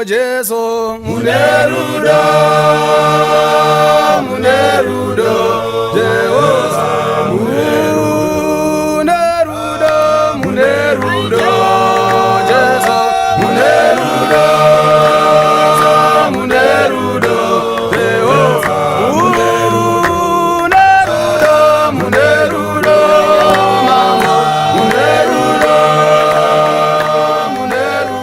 Jesu munerudo munerudo Jehovah munerudo munerudo Jesu munerudo munerudo Jehovah munerudo munerudo mama munerudo munerudo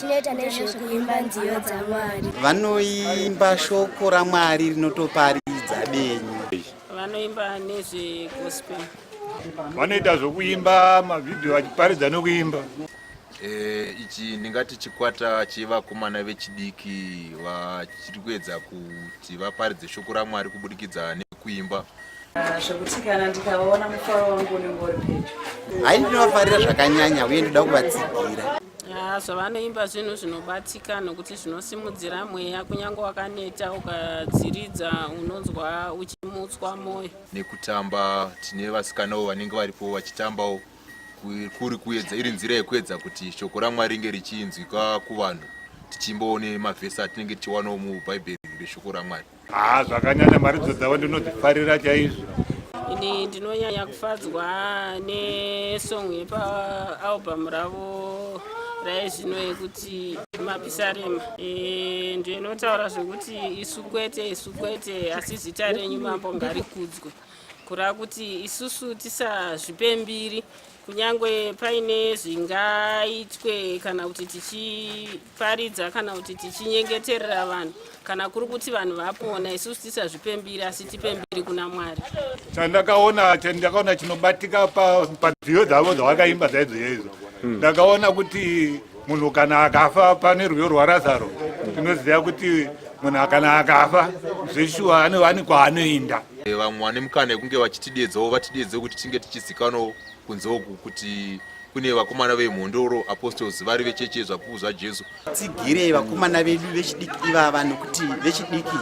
tinoita nezvekuimba nziyo dzaMwari. Vanoimba shoko raMwari rinotoparidza benyu. Vanoimba nezvegospel. Vanoita zvokuimba mavhidhiyo achiparidza nokuimba. Ichi ndingati chikwata chevakomana vechidiki vachiri kuedza kuti vaparidze shoko raMwari kubudikidza nekuimba. Zvekutikana ndikavaona mufaro wangu unenge uri pedyo. Hai, ndinovafarira zvakanyanya uye ndoda kuvatsigira. Zvavanoimba zvinhu zvinobatika nokuti zvinosimudzira mweya, kunyange wakaneta ukadziridza unonzwa uchimutswa mwoyo. Nekutamba tine vasikanawo vanenge varipo vachitambawo kuri kuedza iri nzira yekuedza kuti shoko raMwari ringe richinzwika kuvanhu, tichimbawo nemavhesi atinenge tichiwanawo mubhaibheri reshoko raMwari. Zvakanyanya maridzo dzavo ndinodzifarira chaizvo. Ini ndinonyanya kufadzwa nesong yepaalbum ravo raizvino yekuti Mapisarema. Ndinotaura zvekuti isu kwete asi zita renyu mambo ngarikudzwe. Kureva kuti isusu tisazvipembiri kunyange paine zvingaitwe kana kuti tichiparidza kana kuti tichinyengeterera vanhu, kana kuri kuti vanhu vapona, isusu tisazvipembiri asi tipembiri kuna Mwari. Chandakaona chinobatika panziyo dzavo dzavakaimba dzaidzo ndakaona kuti munhu kana akafa pane rwiyo rwaRazaro, tinoziva kuti munhu kana akafa zveshuwa ane kwaanoenda. Vamwe vane mukana yekunge vachitidedzawo vatidedzewo kuti tinge tichizikanawo kunze uku kuti kune vakomana vemhondoro apostles vari vecheche zvapupu zvaJesu. Tsigirei vakomana vedu vechidiki ivava nokuti vechidiki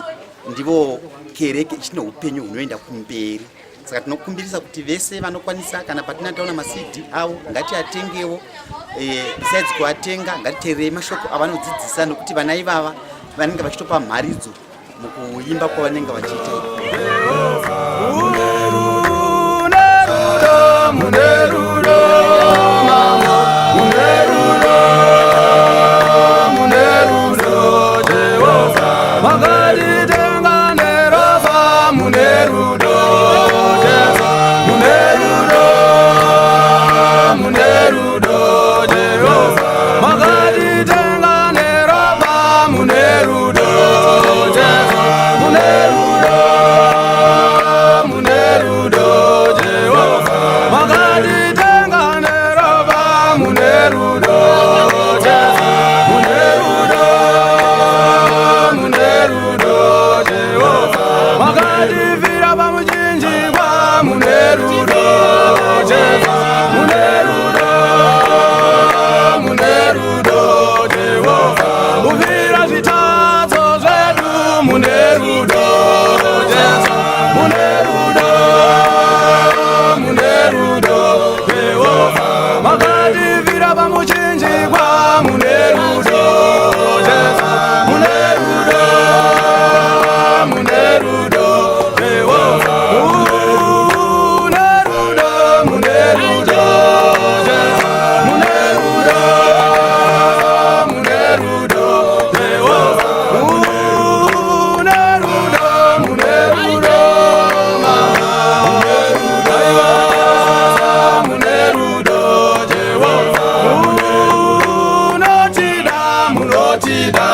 ndivo kereke ichine upenyu hunoenda kumberi. Saka tinokumbirisa kuti vese vanokwanisa kana patina taona maCD avo ngatiatengewo. Besides kuatenga ngatitererei mashoko avanodzidzisa nokuti vana ivava vanenge vachitopa mharidzo mukuimba kwavanenge vachiita. Munerudo mama munerudo munerudo Jehovah magadi tengane rosa munerudo Jehovah munerudo munerudo Jehovah magadi tengane rosa munerudo Jehovah munerudo munerudo Jehovah magadi tengane roba munerudo Jehovah munerudo munerudo Jehovah magadi vira bamujinji kwa munerudo Jehovah munerudo munerudo Jehovah uvira zvitadzo zvedu munerudo Jehovah munerudo munerudo Jehovah magadi vira bamuchinji kwa munerudo Jehovah munerudo munerudo Jehovah munerudo munerudo Jehovah munerudo munerudo Jehovah munerudo munerudo mama munerudo Jehovah munotida